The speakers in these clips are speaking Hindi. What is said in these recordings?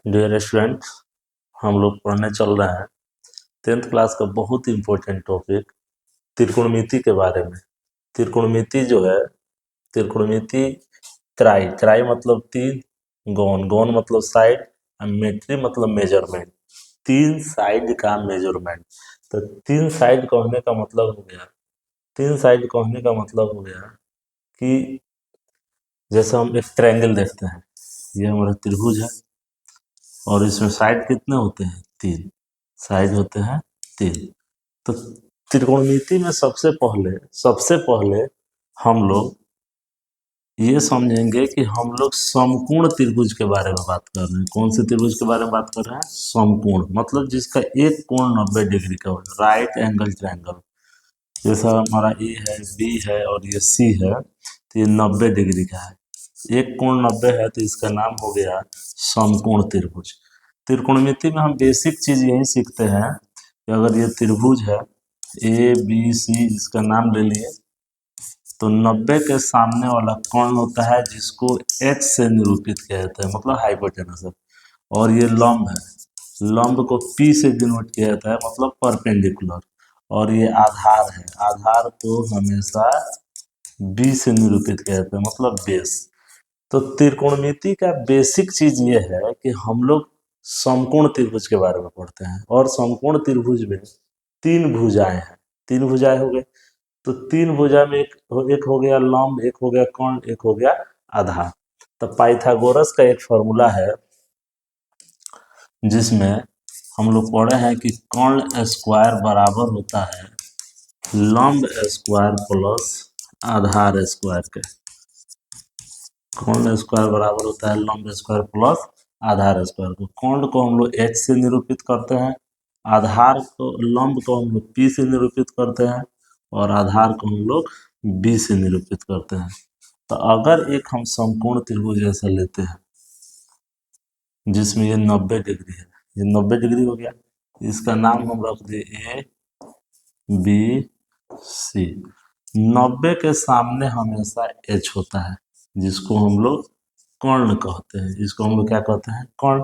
डियर स्टूडेंट, हम लोग पढ़ने चल रहे हैं 10th क्लास का बहुत ही इम्पोर्टेंट टॉपिक त्रिकोणमिति के बारे में। त्रिकोणमिति जो है, त्रिकोणमिति त्राई मतलब तीन, गौन मतलब साइड, और मेट्री मतलब मेजरमेंट। तीन साइड का मेजरमेंट। तो तीन साइड कहने का मतलब हो गया, तीन साइड कहने का मतलब हो गया कि जैसे हम एक ट्रायंगल देखते हैं, ये हमारा त्रिभुज है और इसमें साइड कितने होते हैं? तीन साइड होते हैं, तीन। तो त्रिकोणमिति में सबसे पहले हम लोग ये समझेंगे कि हम लोग समकोण त्रिभुज के बारे में बात कर रहे हैं। कौन से त्रिभुज के बारे में बात कर रहे हैं? समकोण, मतलब जिसका एक कोण 90 डिग्री का हो, राइट एंगल ट्रायंगल। जैसा हमारा ए है, बी है और ये सी है, तो ये 90 डिग्री का है। एक कोण 90 है तो इसका नाम हो गया समकोण त्रिभुज। त्रिकोणमिति में हम बेसिक चीज यही सीखते हैं कि अगर ये त्रिभुज है ए बी सी, इसका नाम ले लिए, तो 90 के सामने वाला कोण होता है जिसको h से निरूपित किया जाता है, मतलब हाइपोटेनस है। और ये लंब है, लंब को p से डिनोट किया जाता है, मतलब परपेंडिकुलर। और ये आधार है, आधार को हमेशा b से निरूपित किया जाता है, मतलब बेस। तो त्रिकोणमिति का बेसिक चीज ये है कि हम लोग समकोण त्रिभुज के बारे में पढ़ते हैं, और समकोण त्रिभुज में तीन भुजाएं हैं। तीन भुजाएं हो गए, तो तीन भुजा में एक हो गया लंब, एक हो गया कोण, एक हो गया आधार। तो पाइथागोरस का एक फॉर्मूला है जिसमें हम लोग पढ़े हैं कि कोण स्क्वायर बराबर होता है लंब स्क्वायर प्लस आधार स्क्वायर के। कोण स्क्वायर बराबर होता है लंब स्क्वायर प्लस आधार स्क्वायर को। कोण को हम लोग h से निरूपित करते हैं, आधार को, लंब को हम लोग p से निरूपित करते हैं, और आधार को हम लोग b से निरूपित करते हैं। तो अगर एक हम समकोण त्रिभुज ऐसा लेते हैं जिसमें ये 90 डिग्री है, ये 90 डिग्री हो गया, इसका नाम हम रख दिए ए बी सी। 90 के सामने हमेशा h होता है जिसको हम लोग कर्ण कहते हैं, इसको हम लोग क्या कहते हैं? कर्ण।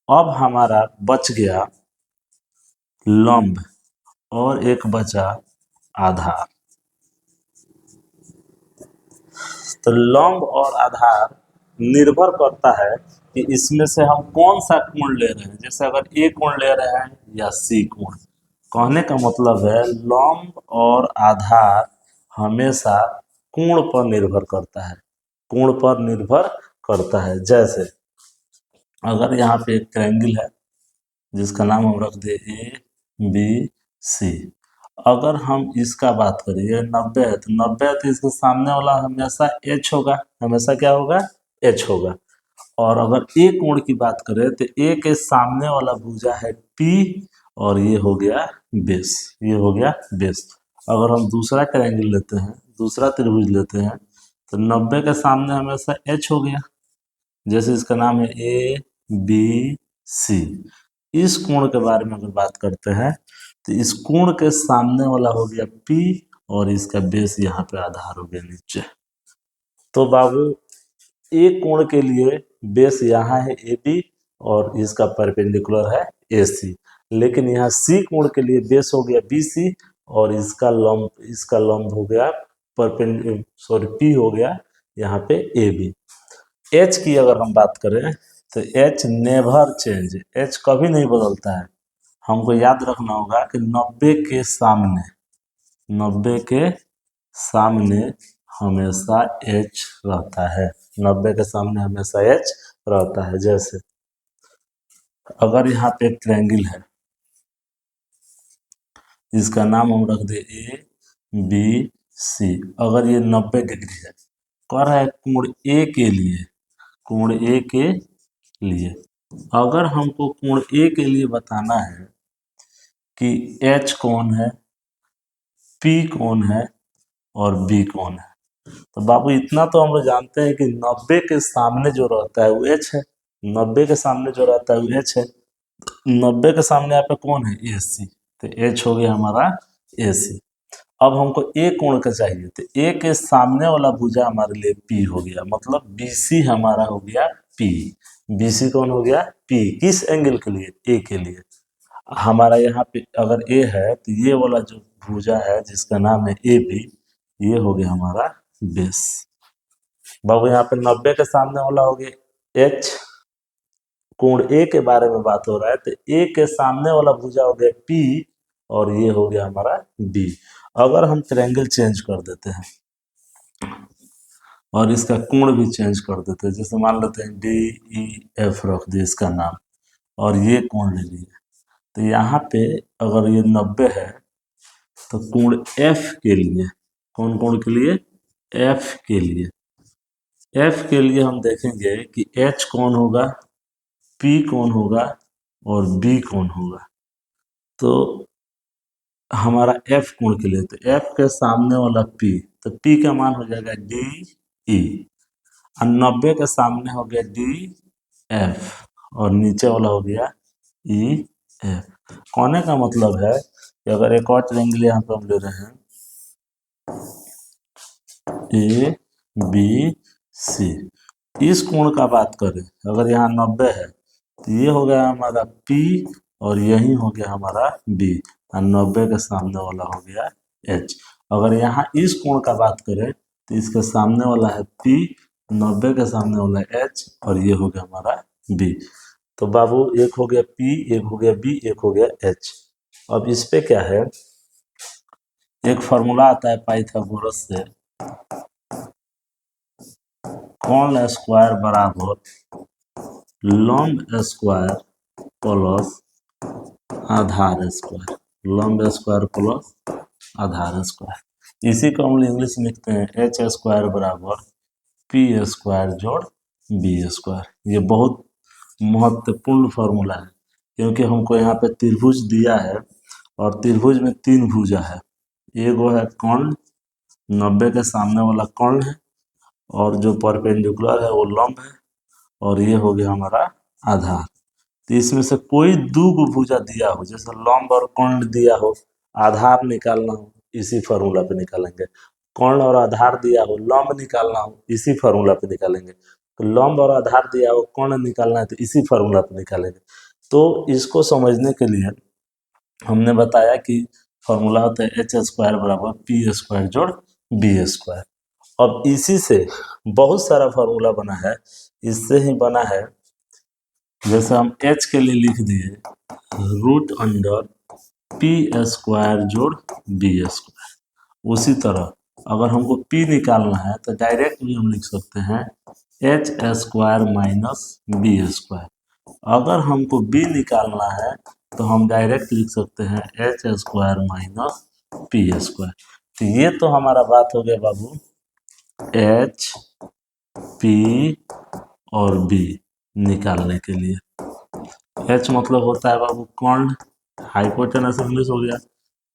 अब हमारा बच गया लंब और एक बचा आधार। तो लंब और आधार निर्भर करता है कि इसमें से हम कौन सा कोण ले रहे हैं। जैसे अगर ए कोण ले रहे हैं या सी कोण। कहने का मतलब है लंब और आधार हमेशा कोण पर निर्भर करता है, कोण पर निर्भर करता है। जैसे अगर यहाँ पे एक ट्रायंगल है जिसका नाम हम रख दे ए बी सी, अगर हम इसका बात करें, ये 90 है, तो 90 है तो इसके सामने वाला हमेशा h होगा, हमेशा क्या होगा? h होगा। और अगर ए कोण की बात करें तो ए के सामने वाला भुजा है p, और ये हो गया बेस, ये हो गया बेस। अगर हम दूसरा ट्रायंगल लेते हैं, दूसरा त्रिभुज लेते हैं, तो 90 के सामने हमेशा h हो गया, जैसे इसका नाम है ए बी सी। इस कोण के बारे में अगर बात करते हैं तो इस कोण के सामने वाला हो गया P, और इसका बेस यहाँ पे आधार हो गया नीचे। तो बाबू ए कोण के लिए बेस यहाँ है AB और इसका परपेंडिकुलर है AC, लेकिन यहाँ C कोण के लिए बेस हो गया BC और इसका लंब हो गया P हो गया यहाँ पे AB। H की अगर हम बात करें तो H नेवर चेंज, H कभी नहीं बदलता है। हमको याद रखना होगा कि 90 के सामने, 90 के सामने हमेशा h रहता है, 90 के सामने हमेशा h रहता है। जैसे अगर यहाँ पे एक ट्रायंगल है, इसका नाम हम रख दे ए बी सी। अगर ये 90 डिग्री है, कह रहा है कोण ए के लिए, कोण ए के लिए, अगर हमको कोण ए के लिए बताना है कि h कौन है, p कौन है और b कौन है, तो बाबू इतना तो हम लोग जानते हैं कि 90 के सामने जो रहता है वो h है, 90 के सामने जो रहता है वो h है। 90 के सामने यहाँ पे कौन है? AC, तो h हो गया हमारा AC। अब हमको a कोण का चाहिए, तो a के सामने वाला भुजा हमारे लिए p हो गया, मतलब BC हमारा हो गया p। BC कौन हो गया, P। किस एंगल के लिए, A के लिए। हमारा यहाँ पे अगर A है तो ये वाला जो भुजा है जिसका नाम है AB, ये हो गया हमारा बेस। बाबू यहाँ पे 90 के सामने वाला हो गया H। कोण A के बारे में बात हो रहा है तो A के सामने वाला भुजा हो गया P और ये हो गया हमारा B। अगर हम ट्रायंगल चेंज कर देते हैं और इसका कोण भी चेंज कर देते हैं, जैसे मान लेते हैं DEF रख दिए इसका नाम और ये कोण ले लिए, तो यहाँ पे अगर ये 90 है तो कोण F के लिए, कौन कोण के लिए, F के लिए, F के लिए हम देखेंगे कि H कौन होगा, P कौन होगा और B कौन होगा। तो हमारा F कोण के लिए, तो F के सामने वाला P, तो P का मान हो जाएगा DE और 90 के सामने हो गया DF और नीचे वाला हो गया EF। कोने का मतलब है कि अगर एक और ट्रायंगल यहाँ पे हम ले रहे हैं ABC, इस कोण का बात करें, अगर यहाँ 90 है तो ये हो गया हमारा P और यही हो गया हमारा B और 90 के सामने वाला हो गया H। अगर यहाँ इस कोण का बात करें तो इसके सामने वाला है P, 90 के सामने वाला है H और ये हो गया हमारा B। तो बाबू एक हो गया P, एक हो गया B, एक हो गया H। अब इस पे क्या है, एक फॉर्मूला आता है पाइथागोरस से, कोण स्क्वायर बराबर लंब स्क्वायर प्लस आधार स्क्वायर, लंब स्क्वायर प्लस आधार स्क्वायर। इसी को हम इंग्लिश में लिखते हैं एच स्क्वायर बराबर पी स्क्वायर जोड़ बी स्क्वायर। ये बहुत महत्वपूर्ण फॉर्मूला है क्योंकि हमको यहाँ पे त्रिभुज दिया है और त्रिभुज में 3 भुजा है, एक वो है कोण, 90 के सामने वाला कोण है और जो परपेंडिकुलर है वो लंब है और ये हो गया हमारा आधार। तो इसमें से कोई दो भुजा दिया हो, जैसे लंब और कोण दिया हो, आधार निकालना हो इसी फॉर्मूला पे निकालेंगे, कोण और आधार दिया हो, लंब निकालना हो इसी फॉर्मूला पे निकालेंगे, तो लंब और आधार दिया हो, कोण निकालना है तो इसी फॉर्मूला पे निकालेंगे। तो इसको समझने के लिए हमने बताया कि फॉर्मूला होता है एच स्क्वायर बराबर पी स्क्वायर जोड़ बी स्क्वायर। अब इसी से बहुत सारा फॉर्मूला बना है, इससे ही बना है, जैसे हम h के लिए लिख दिए रूट अंडर पी स्क्वायर जोड़ बी स्क्वायर। उसी तरह अगर हमको p निकालना है तो डायरेक्ट भी हम लिख सकते हैं H square minus B square. अगर हमको b निकालना है तो हम डायरेक्ट लिख सकते हैं H square minus P square. तो ये तो हमारा बात हो गया बाबू एच, पी और बी निकालने के लिए। एच मतलब होता है बाबू कोण, हाइपोटेनस इंग्लिश हो गया,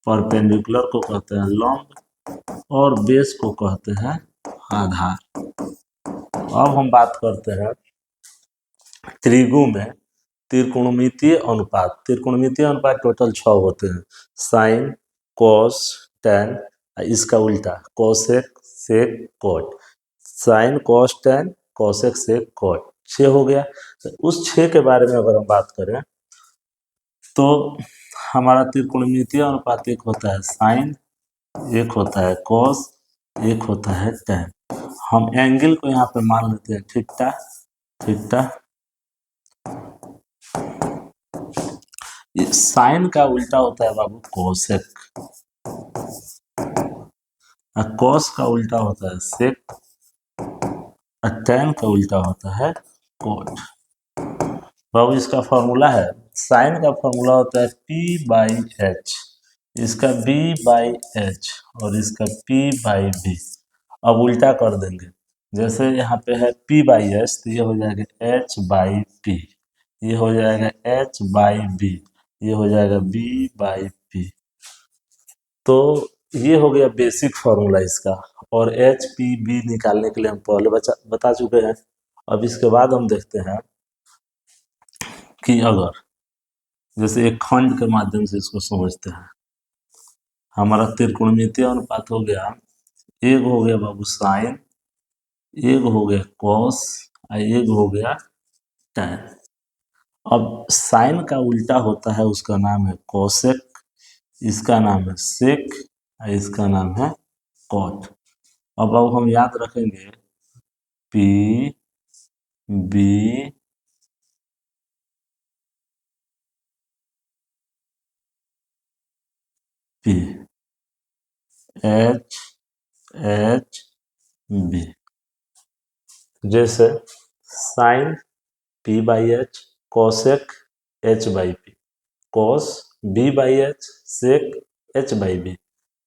परपेंडिकुलर को कहते हैं लंब और बेस को कहते हैं आधार। अब हम बात करते हैं त्रिगु में त्रिकोणमितीय अनुपात। त्रिकोणमितीय अनुपात टोटल 6 होते हैं, साइन, कॉस, टैन, इसका उल्टा cosec, sec, cot. Sine, cos, tan, cosec, sec, cot 6 हो गया। तो उस 6 के बारे में अगर हम बात करें तो हमारा त्रिकोणमितीय अनुपात एक होता है साइन, एक होता है कॉस, एक होता है टैन। हम एंगल को यहाँ पे मान लेते हैं थीटा, थीटा। साइन का उल्टा होता है बाबू कोसेक, कॉस का उल्टा होता है सेक, टैन का उल्टा होता है कोट। बाबू इसका फॉर्मूला है, साइन का फॉर्मूला होता है P बाई एच, इसका B बाई एच और इसका P बाई बी। अब उल्टा कर देंगे, जैसे यहाँ पे है P बाई एच तो ये हो जाएगा H बाई P, ये हो जाएगा H बाई B, ये हो जाएगा B बाई P। तो ये हो गया बेसिक फॉर्मूला इसका, और एच पी बी निकालने के लिए हम पहले बता चुके हैं। अब इसके बाद हम देखते हैं कि अगर जैसे एक खंड के माध्यम से इसको समझते हैं, हमारा त्रिकोणमितीय अनुपात हो गया, एक हो गया बाबू साइन, एक हो गया कॉस, एक हो गया टैन। अब साइन का उल्टा होता है, उसका नाम है कोसेक, इसका नाम है सेक, और इसका नाम है कॉट। अब हम याद रखेंगे P B P H H B. जैसे sine P by H, cosec H by P, cos B by H, sec H by B,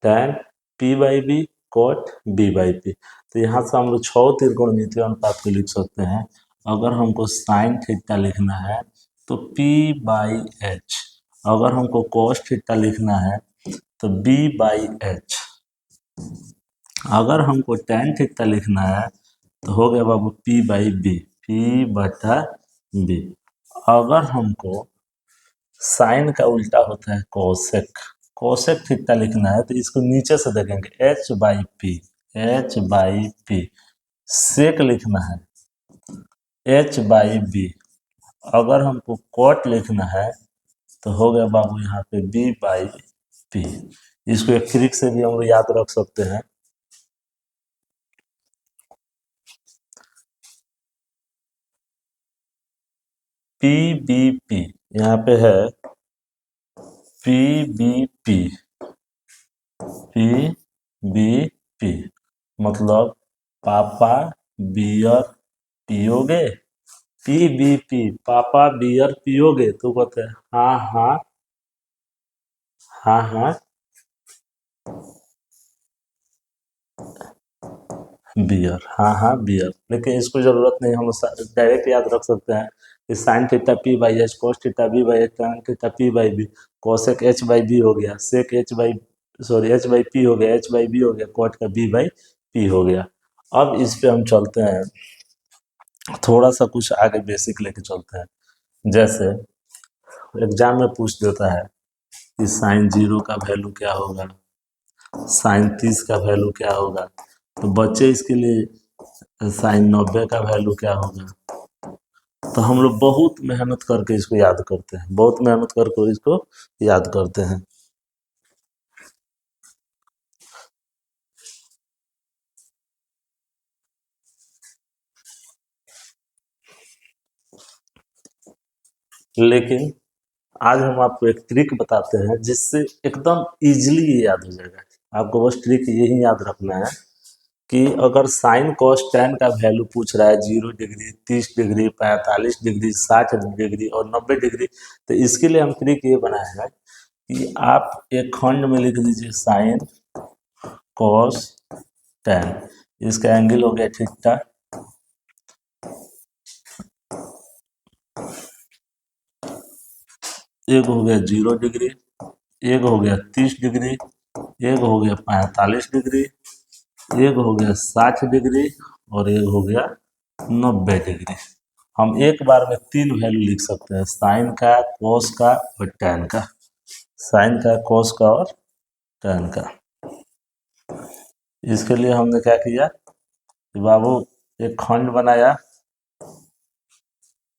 tan P by B, cot B by P. तो यहाँ से हम लोग 6 त्रिकोणमितीय अनुपात को लिख सकते हैं। अगर हमको साइन थीटा लिखना है तो पी बाई एच, अगर हमको कॉस थीटा लिखना है तो बी बाई एच, अगर हमको टैन थीटा लिखना है तो हो गया बाबू पी बाई बी, पी बटा बी। अगर हमको साइन का उल्टा होता है कोसेक, कोसेक थीटा लिखना है तो इसको नीचे से देखेंगे H by P, H by P. Sec लिखना है एच बाई बी। अगर हमको कॉट लिखना है तो हो गया बाबू यहाँ पे बी बाई पी। इसको एक ट्रिक से भी हम लोग याद रख सकते हैं। पी बी पी यहाँ पे है P B P, P B P मतलब पापा बियर पियोगे, पी बी पी पापा बियर पियोगे, तो कहते हैं हाँ हाँ हाँ हाँ बियर, हाँ हाँ बियर। लेकिन इसको जरूरत नहीं, हम डायरेक्ट याद रख सकते हैं कि sine theta P by H, cos theta B by H, tan theta P by B, cosec H by B हो गया, sec H by sorry H by P हो गया, एच बाई बी हो गया, कॉट का बी बाई पी हो गया। अब इस पे हम चलते हैं, थोड़ा सा कुछ आगे बेसिक लेके चलते हैं। जैसे एग्जाम में पूछ देता है कि साइन 0 का वैल्यू क्या होगा, साइन 30 का वैल्यू क्या होगा, तो बच्चे इसके लिए साइन 90 का वैल्यू क्या होगा। तो हम लोग बहुत मेहनत करके इसको याद करते हैं, बहुत मेहनत करके इसको याद करते हैं। लेकिन आज हम आपको एक ट्रिक बताते हैं जिससे एकदम इजीली ये याद हो जाएगा। आपको बस ट्रिक यही याद रखना है कि अगर साइन कॉस टैन का वैल्यू पूछ रहा है 0 डिग्री, 30 डिग्री, 45 डिग्री, 60 डिग्री और 90 डिग्री, तो इसके लिए हम ट्रिक ये बनाए हैं कि आप एक खंड में लिख दीजिए साइन कॉस टैन, इसका एंगल हो गया थीटा, एक हो गया 0 डिग्री, एक हो गया 30 डिग्री, एक हो गया 45 डिग्री, एक हो गया 60 डिग्री और एक हो गया 90 डिग्री। हम एक बार में 3 वैल्यू लिख सकते हैं, साइन का, कॉस का और टैन का, साइन का, कॉस का और टैन का। इसके लिए हमने क्या किया कि बाबू एक खंड बनाया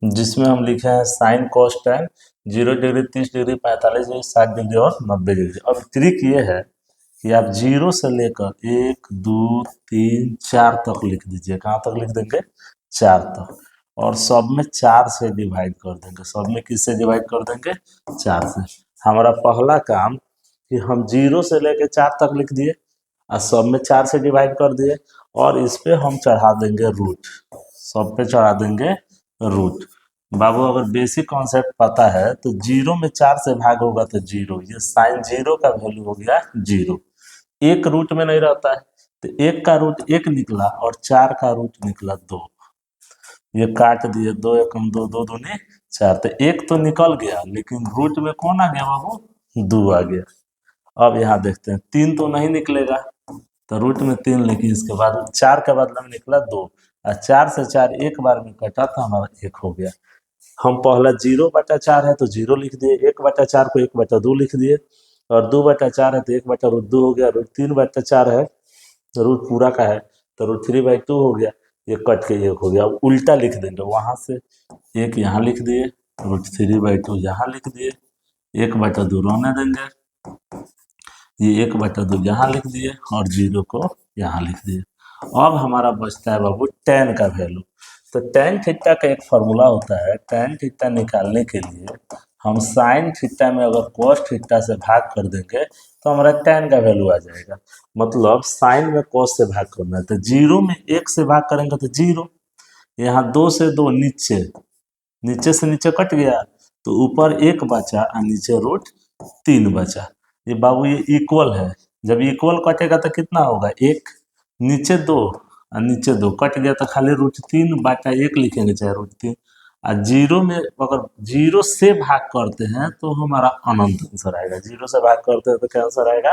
जिसमें हम लिखे हैं sign cos tan 0 degree, 30 degree, 45 degree, 60 degree और 90 डिग्री। अब ट्रिक ये है कि आप 0 से लेकर 1 2 3 4 तक लिख दीजिए। कहाँ तक लिख देंगे? 4 तक। और सब में 4 से डिवाइड कर देंगे। सब में किससे डिवाइड कर देंगे? 4 से। हमारा पहला काम कि हम 0 से लेकर 4 तक लिख दिए और सब में 4 से डिवाइड कर दिए, और इस पे हम चढ़ा देंगे रूट, सब पे चढ़ा देंगे रूट। बाबू अगर बेसिक कॉन्सेप्ट पता है तो 0 में 4 से भाग होगा तो 0, ये साइन 0 का वैल्यू हो गया 0। एक रूट में नहीं रहता है तो एक का रूट 1 निकला और 4 का रूट निकला 2। ये काट दिए, 2 एकम 2, 2 दूनी 4, तो एक तो निकल गया लेकिन रूट में कौन आ गया बाबू? 2 आ गया। अब यहाँ देखते हैं 3 तो नहीं निकलेगा तो रूट में 3, लेकिन इसके बाद 4 के बदले में निकला 2, और 4 से 4 एक बार में कटा तो हमारा 1 हो गया। हम पहला 0/4 है तो 0 लिख दिए, 1/4 को 1/2 लिख दिए, और 2/4 है तो 1/√2 हो गया, रूट 3/4 है तो रूट पूरा का है तो √3/2 हो गया। ये कट के एक हो गया। अब उल्टा लिख देंगे, वहाँ से एक यहाँ लिख दिए, √3/2 यहाँ लिख दिए, 1/2 रहने देंगे, ये 1/2 यहाँ लिख दिए और 0 को यहाँ लिख दिए। अब हमारा बचता है बाबू tan का वैल्यू। तो tan थीटा का एक फार्मूला होता है, tan थीटा निकालने के लिए हम sin थीटा में अगर cos थीटा से भाग कर देंगे तो हमारा tan का वैल्यू आ जाएगा। मतलब sin में cos से भाग करना है, तो 0 में 1 से भाग करेंगे तो 0, यहाँ 2 से 2 नीचे, नीचे से नीचे कट गया तो ऊपर 1 बचा और नीचे √3 बचा। ये बाबू ये इक्वल है, जब इक्वल कटेगा तो कितना होगा, 1, नीचे 2 और नीचे 2 कट गया तो खाली √3/1 लिखेंगे, चाहे √3। और 0 में अगर 0 से भाग करते हैं तो हमारा अनंत आंसर आएगा, 0 से भाग करते हैं तो क्या आंसर आएगा,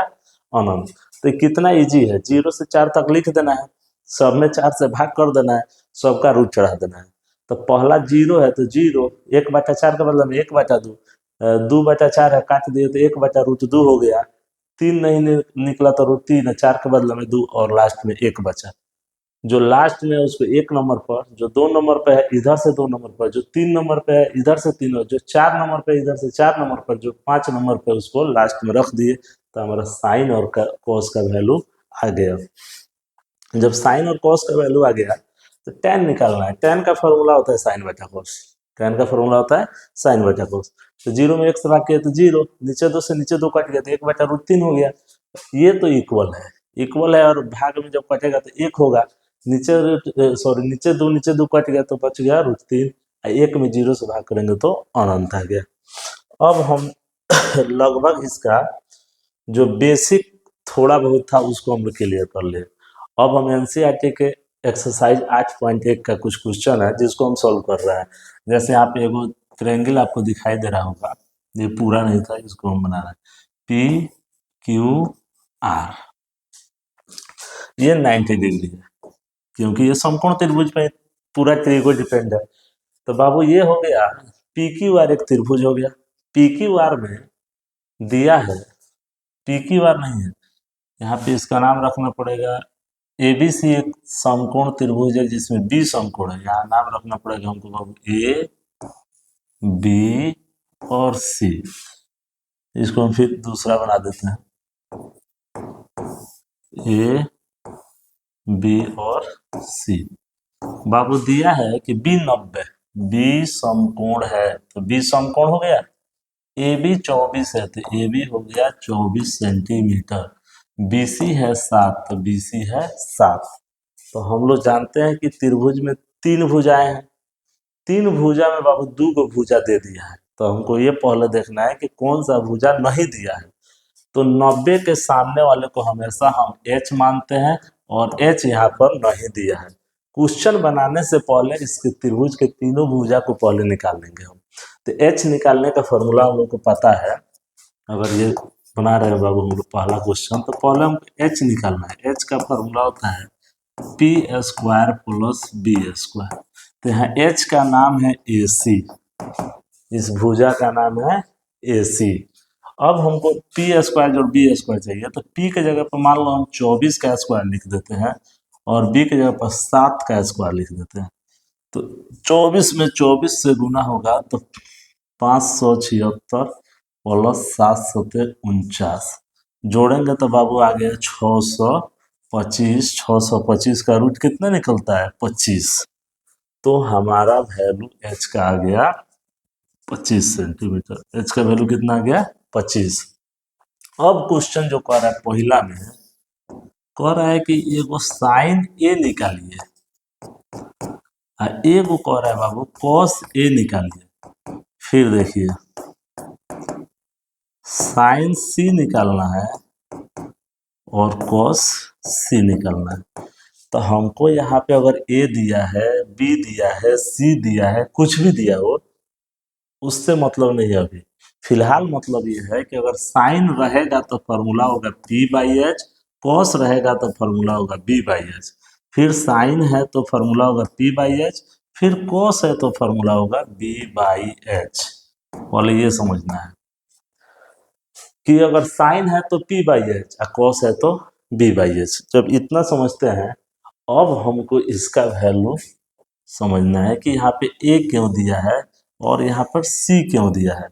अनंत। तो ये कितना इजी है, 0 से 4 तक लिख देना है, सब में 4 से भाग कर देना है, सबका रूट चढ़ा देना है। तो पहला 0 है तो 0, 1/4 का मतलब 1/2, 2/4 है, काट दिए तो 1/√2 हो गया, 3 नहीं निकला तो √3 है, 4 के बदले में 2 और लास्ट में 1 बचा। जो लास्ट में है उसको 1 नंबर पर, जो 2 नंबर पे है इधर से 2 नंबर पर, जो 3 नंबर पे है इधर से 3, जो 4 नंबर पे इधर से 4 नंबर पर, जो 5 नंबर पे उसको लास्ट में रख दिए, तो हमारा साइन और कॉस का वैल्यू आ गया। जब साइन और कॉस का वैल्यू आ गया तो tan निकालना है, tan का फॉर्मूला होता है sin/cos, tan का फॉर्मूला होता है sin/cos। तो 0 में 1 से भाग किया तो 0, नीचे 2 से नीचे 2 कट गया तो 1/√3 हो गया। ये तो इक्वल है, इक्वल है, और भाग में जब कटेगा तो 1 होगा, नीचे 2 कट गया तो बच गया √3, 1 में 0 से भाग करेंगे तो अनंत आ गया। अब हम लगभग इसका जो बेसिक थोड़ा बहुत था उसको हम क्लियर कर ले। अब हम एनसीईआरटी के एक्सरसाइज 8.1 का कुछ क्वेश्चन है जिसको हम सॉल्व कर रहे हैं। जैसे आप एगो ट्रायंगल आपको दिखाई दे रहा होगा, ये पूरा नहीं था, इसको हम बना रहे हैं, PQR, ये 90 डिग्री है क्योंकि ये समकोण त्रिभुज पे पूरा त्रिभुज डिपेंड है। तो बाबू ये हो गया, PQR एक त्रिभुज हो गया, PQR में दिया है, PQR नहीं है, यहाँ पे इसका नाम रखना पड़ेगा ABC, एक समकोण त्रिभुज है जिसमें B समकोण है, यहाँ नाम रखना पड़ेगा हमको बाबू A, B और C। इसको हम फिर दूसरा बना देते हैं, A, B और C। बाबू दिया है कि B 90, B समकोण है, तो B समकोण हो गया, AB 24 है तो AB हो गया 24 सेंटीमीटर, BC है 7 तो BC है 7। तो हम लोग जानते हैं कि त्रिभुज में 3 भुजाएं हैं, 3 भुजा में बाबू 2 भुजा दे दिया है, तो हमको ये पहले देखना है कि कौन सा भुजा नहीं दिया है। तो 90 के सामने वाले को हमेशा हम H मानते हैं और H यहाँ पर नहीं दिया है। क्वेश्चन बनाने से पहले इसके त्रिभुज के तीनों भुजा को पहले निकाल लेंगे हम। तो H निकालने का फॉर्मूला हम लोग को पता है, अगर ये बना रहे बाबू हम लोग पहला क्वेश्चन, तो पहले हमको H निकालना है। H का फॉर्मूला होता है p² + b²। तो यहाँ H का नाम है AC, इस भुजा का नाम है AC। अब हमको p² और b² चाहिए, तो p के जगह पर मान लो हम 24 का स्क्वायर लिख देते हैं और b के जगह पर 7 का स्क्वायर लिख देते हैं। तो 24 में 24 से गुना होगा तो 576 + 7 × 49, जोड़ेंगे तो बाबू आ गया 625। 625 का रूट कितना निकलता है, 25। तो हमारा वैल्यू H का आ गया 25 सेंटीमीटर। H का वैल्यू कितना आ गया, 25। अब क्वेश्चन जो कह रहा है पहला में, कह रहा है कि एगो साइन A निकालिए, एगो कह रहा है बाबू cos A निकालिए। फिर देखिए साइन C निकालना है और cos C निकालना है। तो हमको यहाँ पे अगर A दिया है, B दिया है, C दिया है, कुछ भी दिया हो, उससे मतलब नहीं है अभी। फिलहाल मतलब ये है कि अगर साइन रहेगा तो फॉर्मूला होगा P/H, कॉस रहेगा तो फॉर्मूला होगा B/H, फिर साइन है तो फॉर्मूला होगा P/H, फिर कॉस है तो फॉर्मूला होगा B/H। पहले ये समझना है कि अगर साइन है तो P/H और कॉस है तो B/H। जब इतना समझते हैं, अब हमको इसका वैल्यू समझना है कि यहाँ पे ए क्यों दिया है और यहाँ पर सी क्यों दिया है।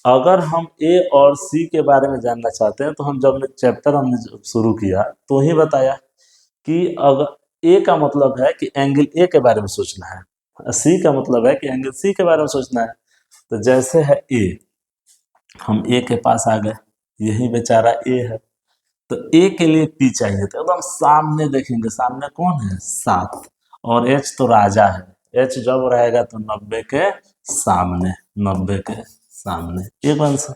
अगर हम ए और सी के बारे में जानना चाहते हैं तो हम जब चैप्टर हमने शुरू किया तो ही बताया कि अगर ए का मतलब है कि एंगल ए के बारे में सोचना है, सी का मतलब है कि एंगल सी के बारे में सोचना है। तो जैसे है ए, हम ए के पास आ गए, यही बेचारा ए है, तो ए के लिए पी चाहिए, तो एकदम सामने देखेंगे, सामने कौन है 7, और एच तो राजा है, एच जब रहेगा तो 90 के सामने, 90 के सामने एक आंसर।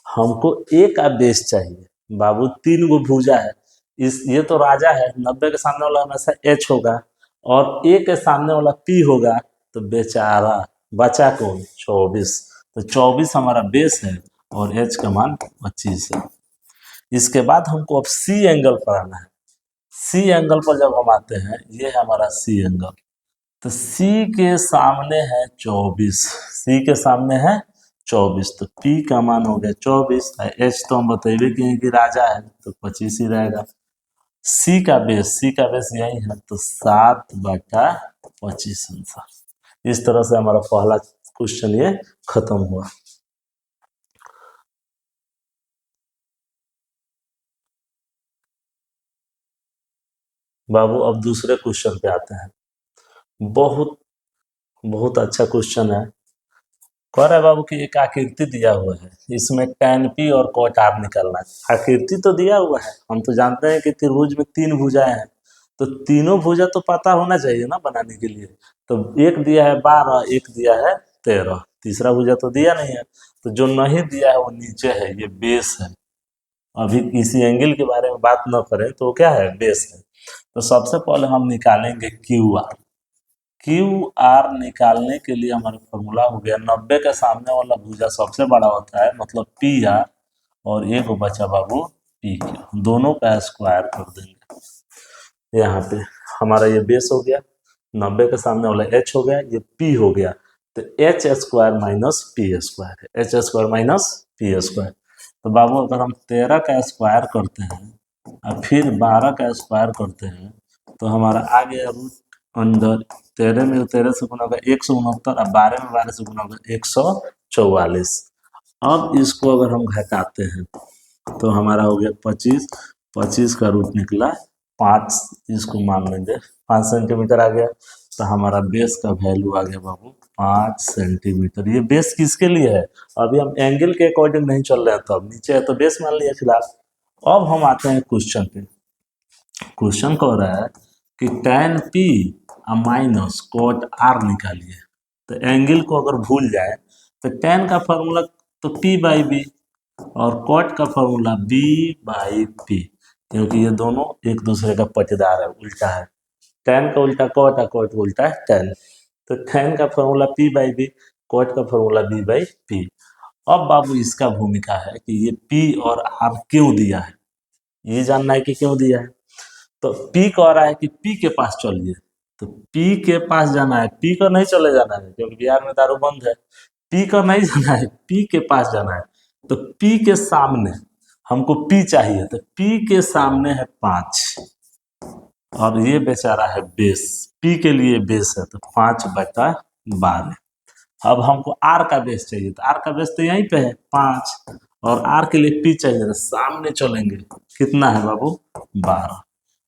हमको ए का बेस चाहिए बाबू, 3 गो भुजा है, इस ये तो राजा है, 90 के सामने वाला हमेशा एच होगा और ए के सामने वाला पी होगा, तो बेचारा बचा कौन 24, तो 24 हमारा बेस है और एच का मान 25 है। इसके बाद हमको अब सी एंगल पर आना है। सी एंगल पर जब हम आते हैं, ये है हमारा सी एंगल, तो सी के सामने है 24, सी के सामने है 24, तो पी का मान हो गया 24, एच तो हम बतेबे किए कि राजा है तो 25 ही रहेगा। सी का बेस यही है, तो 7/25 आंसर। इस तरह से हमारा पहला क्वेश्चन ये खत्म हुआ। बाबू अब दूसरे क्वेश्चन पे आते हैं। बहुत बहुत अच्छा क्वेश्चन है। कह रहा है बाबू कि एक आकृति दिया हुआ है, इसमें tan p और cot r निकालना है। आकृति तो दिया हुआ है, हम तो जानते हैं कि त्रिभुज में 3 भुजाएं हैं, तो तीनों भुजा तो पता होना चाहिए ना बनाने के लिए। तो एक दिया है 12, एक दिया है 13, तीसरा भुजा तो दिया नहीं है, तो जो नहीं दिया है वो नीचे है, ये बेस है। अभी किसी एंगल के बारे में बात न करें तो क्या है, बेस है। तो सबसे पहले हम निकालेंगे क्यू आर। क्यू आर निकालने के लिए हमारा फॉर्मूला हो गया, 90 के सामने वाला भुजा सबसे बड़ा होता है, मतलब पी आर, और एक बचा बाबू पी क्यू, दोनों का स्क्वायर कर देंगे। यहाँ पे हमारा ये बेस हो गया, 90 के सामने वाला एच हो गया, ये पी हो गया, तो H square minus P square है, H square minus P square. तो बाबू अगर हम 13 का स्क्वायर करते हैं और फिर 12 का स्क्वायर करते हैं, तो हमारा आ गया रूट अंदर 13 में 13 से गुना होगा 169, और 12 में 12 से गुना होगा 144। अब इसको अगर हम घटाते हैं तो हमारा हो गया 25, 25 का रूट निकला 5, इसको मान लेंगे 5 सेंटीमीटर आ गया, तो हमारा बेस का वैल्यू आ गया बाबू 5 सेंटीमीटर। ये बेस किसके लिए है, अभी हम एंगल के अकॉर्डिंग नहीं चल रहे हैं, तो अब नीचे है तो बेस मान लिया फिलहाल। अब हम आते हैं क्वेश्चन पे। क्वेश्चन कह रहा है कि tan p minus cot r निकालिए। तो एंगल को अगर भूल जाए तो tan का फॉर्मूला तो p/b और cot का फॉर्मूला b/p, क्योंकि ये दोनों एक दूसरे का पटीदार है, उल्टा है। tan का उल्टा cot है, cot का उल्टा है tan, तो tan का फॉर्मूला p/b, cot का फॉर्मूला b/p। अब बाबू इसका भूमिका है कि ये p और r क्यों दिया है, ये जानना है कि क्यों दिया है। तो P कह रहा है कि P के पास चलिए, तो P के पास जाना है, P को नहीं चले जाना है क्योंकि बिहार में दारू बंद है। P को नहीं जाना है, P के पास जाना है, तो P के सामने हमको P चाहिए, तो P के सामने है 5 और ये बेचारा है बेस, P के लिए बेस है, तो 5/12। अब हमको R का बेस चाहिए, तो R का बेस तो यहीं पे है 5, और R के लिए P चाहिए, तो सामने चलेंगे, कितना है बाबू 12।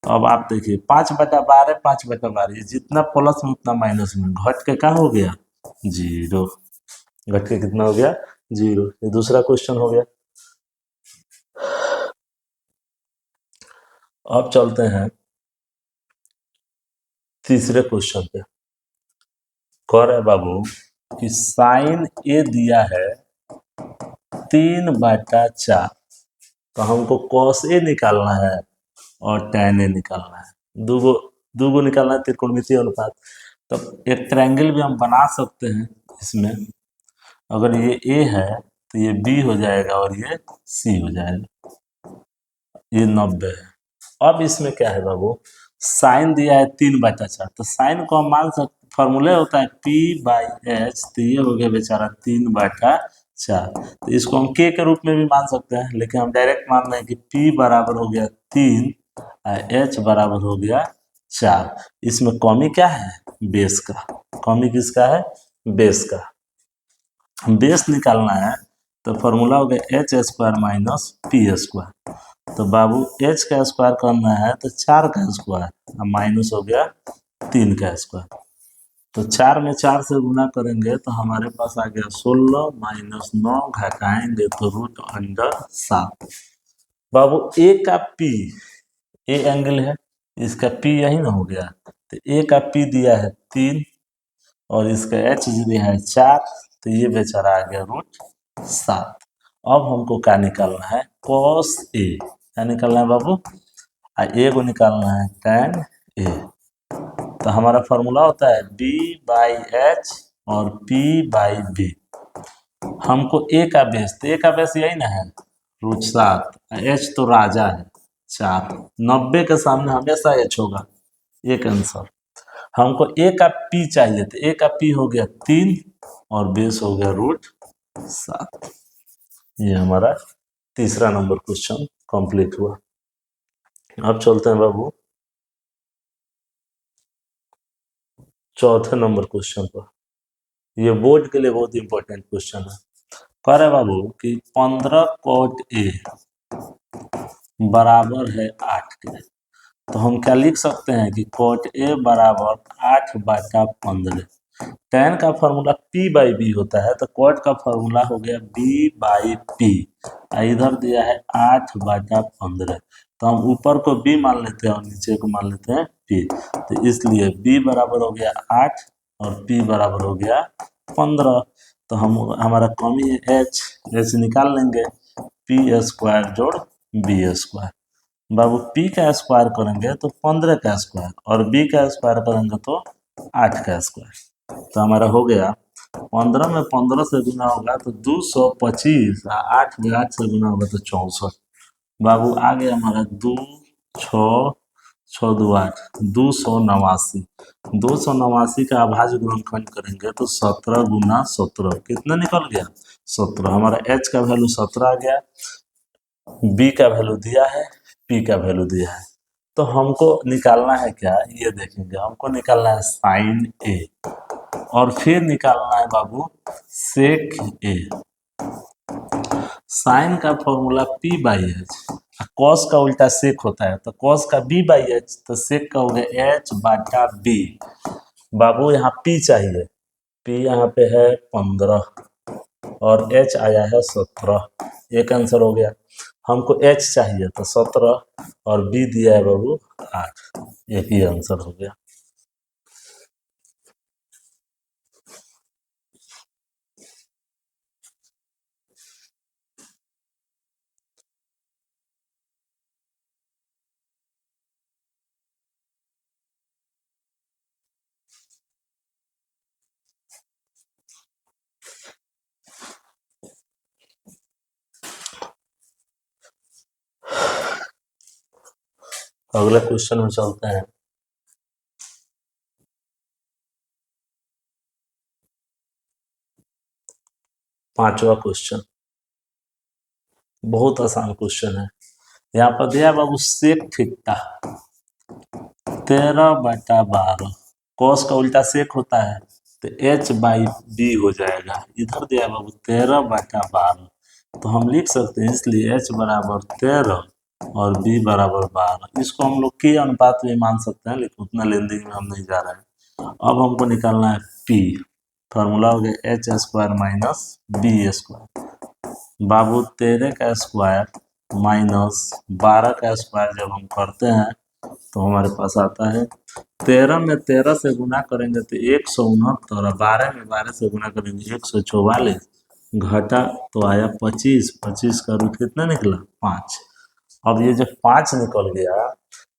अब आप देखिए 5/12, 5/12, ये जितना प्लस में उतना माइनस में, घट के क्या हो गया 0, घट के कितना हो गया 0। ये दूसरा क्वेश्चन हो गया। अब चलते हैं तीसरे क्वेश्चन पे। कह रहे बाबू कि साइन ए दिया है 3/4, तो हमको कॉस ए निकालना है और tan ए निकालना है, दूगो निकालना है, त्रिकोणमितीय अनुपात। तो एक ट्रायंगल भी हम बना सकते हैं इसमें, अगर ये A है तो ये B हो जाएगा और ये C हो जाएगा, ये 90 है। अब इसमें क्या है बाबू, साइन दिया है 3/4, तो साइन को हम मान सकते, फॉर्मूले होता है P/H, तो ये हो गया बेचारा 3/4, तो इसको हम K के रूप में भी मान सकते हैं, लेकिन हम डायरेक्ट मान रहे हैं कि P बराबर हो गया 3 h बराबर हो गया 4। इसमें कमी क्या है? बेस का। कमी किसका है? बेस का। बेस निकालना है तो फॉर्मूला हो गया H square minus P square. तो बाबू h का स्क्वायर करना है तो 4 का स्क्वायर माइनस हो गया 3 का स्क्वायर। तो 4 में 4 से गुना करेंगे तो हमारे पास आ गया 16 माइनस 9 घटाएंगे तो रूट अंडर 7। बाबू ए का पी, ए एंगल है, इसका पी यही ना हो गया। तो ए का पी दिया है 3 और इसका एच दिया है 4, तो ये बेचारा आ गया रूट 7। अब हमको क्या निकालना है? Cos A. क्या निकालना है बाबू? ए को निकालना है tan ए। तो हमारा फॉर्मूला होता है b बाई एच और p बाई बी। हमको ए का बेस, तो ए का बेस यही ना है रूट 7, एच तो राजा है 4, 90 के सामने हमेशा एच होगा। एक आंसर। हमको ए का पी चाहिए, तो ए का पी हो गया 3 और बेस हो गया रूट 7। ये हमारा तीसरा नंबर क्वेश्चन कंप्लीट हुआ। अब चलते हैं बाबू चौथे नंबर क्वेश्चन पर। ये बोर्ड के लिए बहुत इंपॉर्टेंट क्वेश्चन है। कह रहे बाबू कि 15 कॉट ए बराबर है 8 के। तो हम क्या लिख सकते हैं कि कॉट ए बराबर 8/15। tan का फॉर्मूला p बाई बी होता है, तो कॉट का फॉर्मूला हो गया b बाई पी। इधर दिया है 8/15, तो हम ऊपर को b मान लेते हैं और नीचे को मान लेते हैं p। तो इसलिए b बराबर हो गया 8 और p बराबर हो गया 15। तो हम हमारा कमी है h निकाल लेंगे, पी स्क्वायर जोड़ बी स्क्वायर। बाबू p का स्क्वायर करेंगे तो 15 का स्क्वायर और b का स्क्वायर करेंगे तो 8 का स्क्वायर। तो हमारा हो गया 15 में 15 से गुना होगा तो 225, 8 में 8 से गुना होगा तो 64। बाबू आ गया हमारा 2 6 6 2 8 289। 289 का अभाज्य गुणनखंड करेंगे तो 17 गुना 17 कितना निकल गया? 17। हमारा h का वैल्यू 17 आ गया, b का वैल्यू दिया है, p का वैल्यू दिया है। तो हमको निकालना है क्या? ये देखेंगे, हमको निकालना है साइन ए और फिर निकालना है बाबू सेक ए। साइन का formula p by H, cos का उल्टा सेक होता है, तो कॉस का b बाई एच, तो सेक का हो गया h बाटा b। बाबू यहाँ p चाहिए, p यहाँ पे है 15 और h आया है 17, एक आंसर हो गया। हमको h चाहिए तो 17 और b दिया है बाबू 8, एक ही आंसर हो गया। अगले क्वेश्चन में चलते हैं। पांचवा क्वेश्चन बहुत आसान क्वेश्चन है। यहाँ पर दिया बाबू सेक थीटा 13/12, कॉस का उल्टा सेक होता है तो h बाई बी हो जाएगा। इधर दिया बाबू 13/12, तो हम लिख सकते हैं इसलिए h बराबर 13 और b बराबर 12। इसको हम लोग के अनुपात में मान सकते हैं, लेकिन उतना लेंदी में हम नहीं जा रहे हैं। अब हमको निकालना है p। फॉर्मूला हो गया H square minus B square. बाबू 13 का स्क्वायर माइनस 12 का स्क्वायर जब हम करते हैं तो हमारे पास आता है 13 में 13 से गुना करेंगे तो 169, और 12 में 12 से गुना करेंगे 144, घटा तो आया 25। 25 का रूट कितना निकला? 5। अब ये जो 5 निकल गया,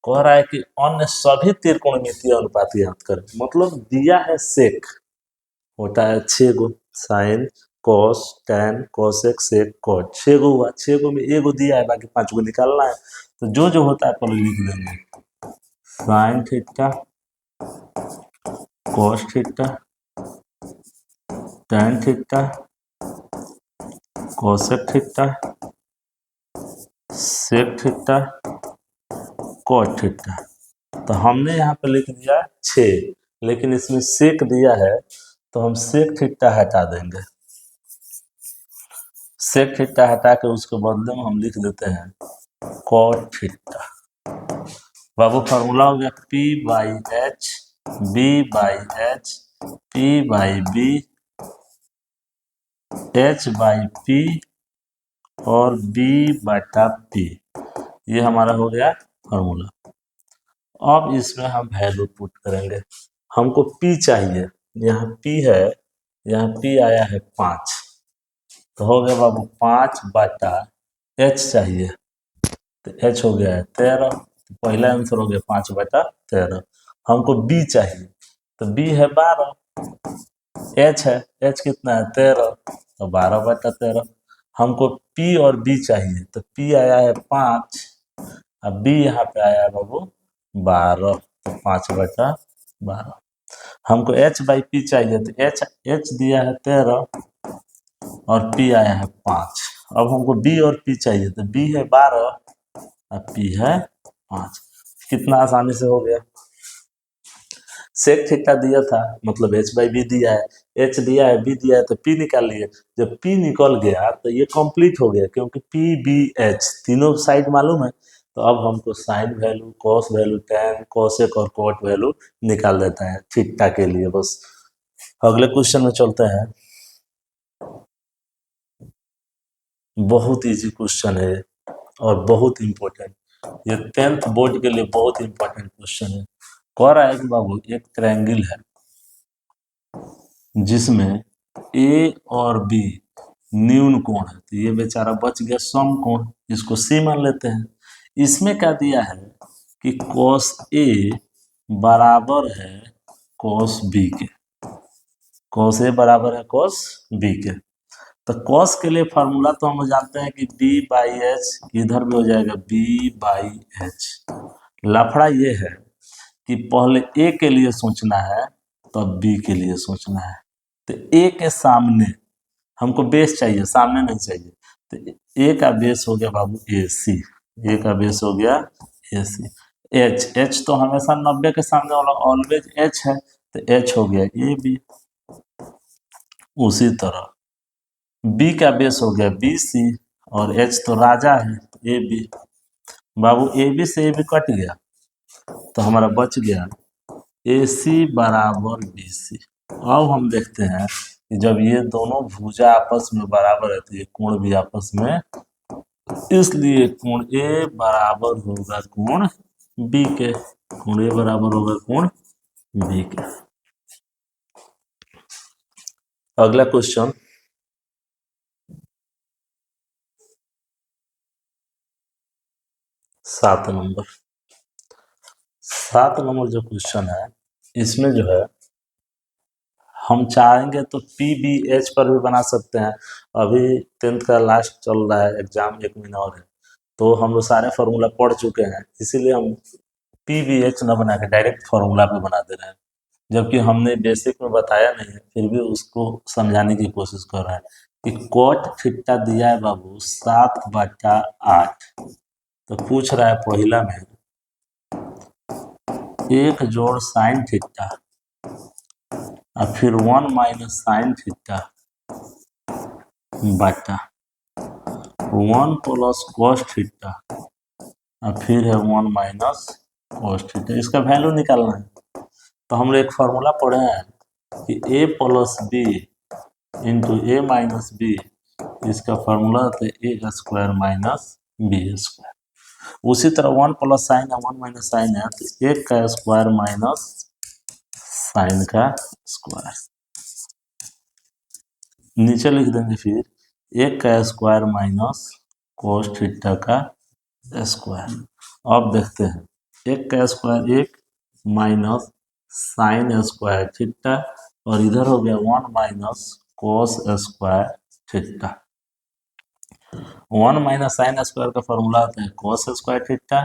कह रहा है कि अन्य सभी त्रिकोणमितीय अनुपात याद करें। मतलब दिया है सेक होता है 6 go, sine cos tan cosec sec cot, 6 go हुआ। 6 गो में एगो दिया है, बाकी 5 गो निकालना है। तो जो जो होता है पहले लिख देंगे, sine theta cos theta tan theta cosec theta sec theta cot theta. तो हमने यहाँ पे लिख दिया 6, लेकिन इसमें सेक दिया है तो हम सेक थीटा हटा देंगे। सेक थीटा हटा के उसके बदले में हम लिख देते हैं कॉट थीटा। बाबू फार्मूला हो गया P by H, B by H, P by B, H by P और B बटा P। ये हमारा हो गया फार्मूला। अब इसमें हम वैल्यू पुट करेंगे। हमको P चाहिए, यहाँ P है, यहाँ P आया है 5, तो हो गया बाबू 5 बटा H चाहिए, तो H हो गया है 13, तो पहला आंसर हो गया 5 बटा 13। हमको B चाहिए, तो B है 12, H है, H कितना है 13, तो 12 बटा 13। हमको P और B चाहिए, तो P आया है 5, अब B यहाँ पे आया है बाबू 12, तो 5 बटा 12। हमको H बाई P चाहिए, तो H दिया है 13 और P आया है 5। अब हमको B और P चाहिए, तो B है 12 और P है 5। कितना आसानी से हो गया। सेक थीटा दिया था, मतलब H बाई बी दिया है, H दिया है, B दिया है, तो P निकाल लिए। जब P निकल गया तो ये कंप्लीट हो गया, क्योंकि P B H तीनों साइड मालूम है। तो अब हमको sine value, cos value, tan, cosec और कॉट वैल्यू निकाल देता है थीटा के लिए। बस अगले क्वेश्चन में चलते हैं। बहुत इजी क्वेश्चन है और बहुत इम्पोर्टेंट, ये 10th बोर्ड के लिए बहुत इम्पोर्टेंट क्वेश्चन है। कह रहा है कि बाबू एक ट्रायंगल है जिसमें ए और बी न्यून कोण है, तो ये बेचारा बच गया सम कोण, इसको सी मान लेते हैं। इसमें क्या दिया है कि cos ए बराबर है cos बी के, cos ए बराबर है cos बी के। तो cos के लिए फार्मूला तो हम जानते हैं कि b बाई एच, इधर भी हो जाएगा b बाई एच। लफड़ा ये है कि पहले a के लिए सोचना है तब b के लिए सोचना है। तो a के सामने हमको बेस चाहिए, सामने नहीं चाहिए, तो a का बेस हो गया बाबू AC, a का बेस हो गया AC। h तो हमेशा 90 के सामने वाला ऑलवेज h है, तो h हो गया AB। उसी तरह B का बेस हो गया BC और H तो राजा है, तो AB। बाबू AB से AB कट गया तो हमारा बच गया AC बराबर BC। अब हम देखते हैं कि जब ये दोनों भुजा आपस में बराबर है तो ये कोण भी आपस में, इसलिए कोण A बराबर होगा कोण B के, कोण A बराबर होगा कोण B के। अगला क्वेश्चन, 7 नंबर। 7 नंबर जो क्वेश्चन है, इसमें जो है हम चाहेंगे तो PBH पर भी बना सकते हैं। अभी 10th का लास्ट चल रहा है एग्जाम, 1 महीना और है, तो हम लोग सारे फार्मूला पढ़ चुके हैं, इसीलिए हम PBH न बना के डायरेक्ट फार्मूला पे बना दे रहे हैं। जबकि हमने बेसिक में बताया नहीं है, फिर भी उसको समझाने की कोशिश कर रहे हैं कि कॉट थीटा दिया है बाबू 7 बटा 8। तो पूछ रहा है पहला में 1 जोड़ साइन थीटा और फिर 1 माइनस साइन थीटा बटा 1 प्लस कॉस थीटा और फिर है 1 माइनस कॉस थीटा। इसका वैल्यू निकालना है। तो हम लोग एक फार्मूला पढ़े हैं कि a plus B into A minus B, इसका फार्मूला होता है A square minus B square. उसी तरह 1 प्लस साइन है, 1 माइनस साइन है, तो 1 का स्क्वायर माइनस साइन का स्क्वायर। नीचे लिख देंगे फिर 1 का स्क्वायर माइनस कोस थीटा का स्क्वायर। अब देखते हैं 1 का square 1 minus sine square theta और इधर हो गया 1 minus cos square theta. 1 minus sine square का फॉर्मूला होता है कोस स्क्वायर थीटा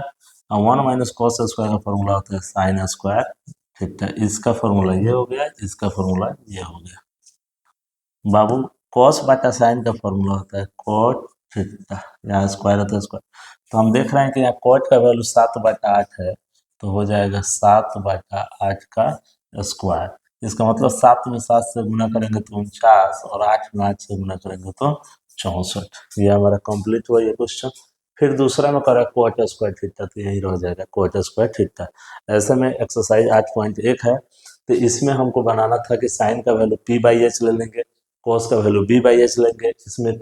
और 1 माइनस कोस स्क्वायर का फॉर्मूला होता है साइन स्क्वायर थीटा। इसका फॉर्मूला ये हो गया, इसका फॉर्मूला ये हो गया। बाबू कॉस बटा साइन का फॉर्मूला होता है कॉट थीटा, यहाँ स्क्वायर होता है स्क्वायर, तो हम देख रहे हैं कि यहाँ कॉट का वैल्यू 7/8 है, तो हो जाएगा 7/8 का स्क्वायर। इसका मतलब 7 में 7 से गुना करेंगे तो 49, और 8 में 8 से गुना करेंगे तो 64। ये हमारा कंप्लीट हुआ ये क्वेश्चन। फिर दूसरा में करें कॉट स्क्वायर थीटा, तो यही रह जाएगा कॉट स्क्वायर थीटा। ऐसे में एक्सरसाइज 8.1 है, तो इसमें हमको बनाना था कि साइन का वैल्यू p/h ले लेंगे, कॉस का वैल्यू b/h लेंगे। इसमें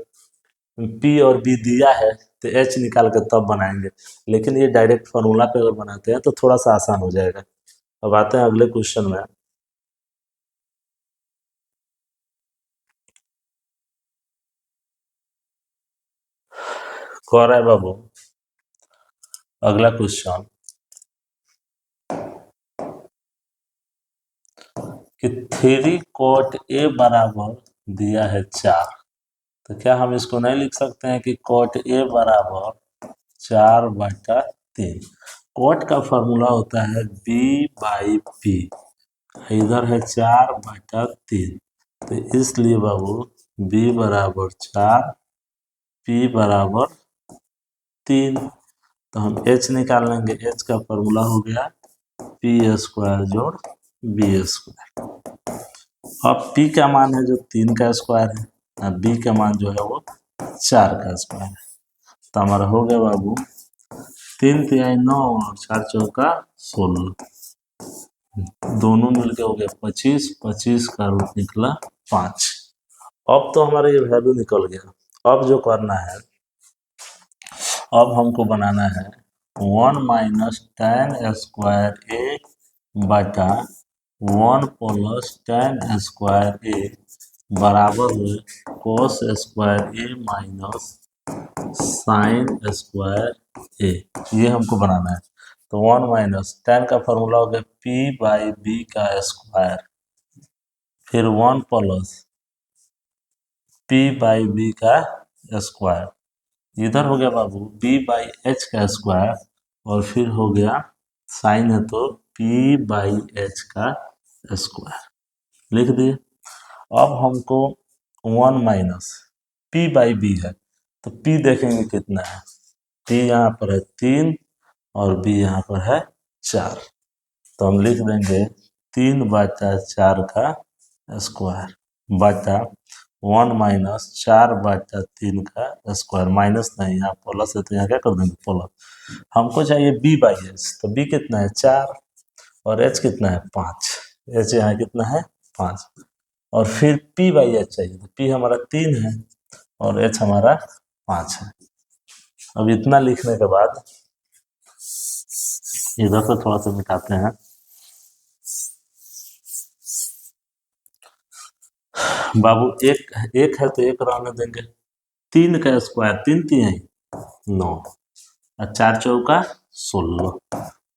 p और b दिया है तो h निकाल के तब बनाएंगे, लेकिन ये डायरेक्ट फार्मूला पे अगर बनाते हैं तो थोड़ा सा आसान हो जाएगा। अब आते हैं अगले क्वेश्चन में। कह रहा है बाबू अगला क्वेश्चन कि 3 cot a बराबर दिया है 4, तो क्या हम इसको नहीं लिख सकते हैं कि cot a बराबर 4/3। कॉट का फॉर्मूला होता है b/p, इधर है 4/3, तो इसलिए बाबू b बराबर 4, p बराबर 3। तो हम h निकाल लेंगे, h का फॉर्मूला हो गया p² जोड़ b²। अब p का मान है जो 3 का स्क्वायर है, और b का मान जो है वो 4 का स्क्वायर है। तो हमारा हो गया बाबू 3×3 = 9 और 4×4 = 16, दोनों मिलके हो गया 25, 25 का रूट निकला 5। अब तो हमारा ये वैल्यू निकल गया। अब जो करना है, अब हमको बनाना है 1 - tan² a/1 + tan² a बराबर है cos² a minus sin² a। ये हमको बनाना है। तो 1 - tan का फॉर्मूला हो गया p/b का स्क्वायर, फिर 1 प्लस p/b का स्क्वायर। इधर हो गया बाबू b/h का स्क्वायर, और फिर हो गया साइन है तो p/h का स्क्वायर लिख दिए। अब हमको 1 माइनस p/b है, तो p देखेंगे कितना है। p यहाँ पर है 3 और b यहाँ पर है 4, तो हम लिख देंगे 3/4 का स्क्वायर बटा 1 माइनस 4/3 का स्क्वायर। माइनस नहीं, यहाँ प्लस है तो यहाँ क्या कर देंगे प्लस। हमको चाहिए b/h, तो b कितना है 4 और h कितना है 5, h यहाँ कितना है 5, और फिर p/h चाहिए, तो p हमारा 3 है और h हमारा 5 है। अब इतना लिखने के बाद इधर से थोड़ा सा मिटाते हैं। बाबू एक एक है तो एक रहने देंगे, 3 का स्क्वायर 3×3 = 9 और 4×4 = 16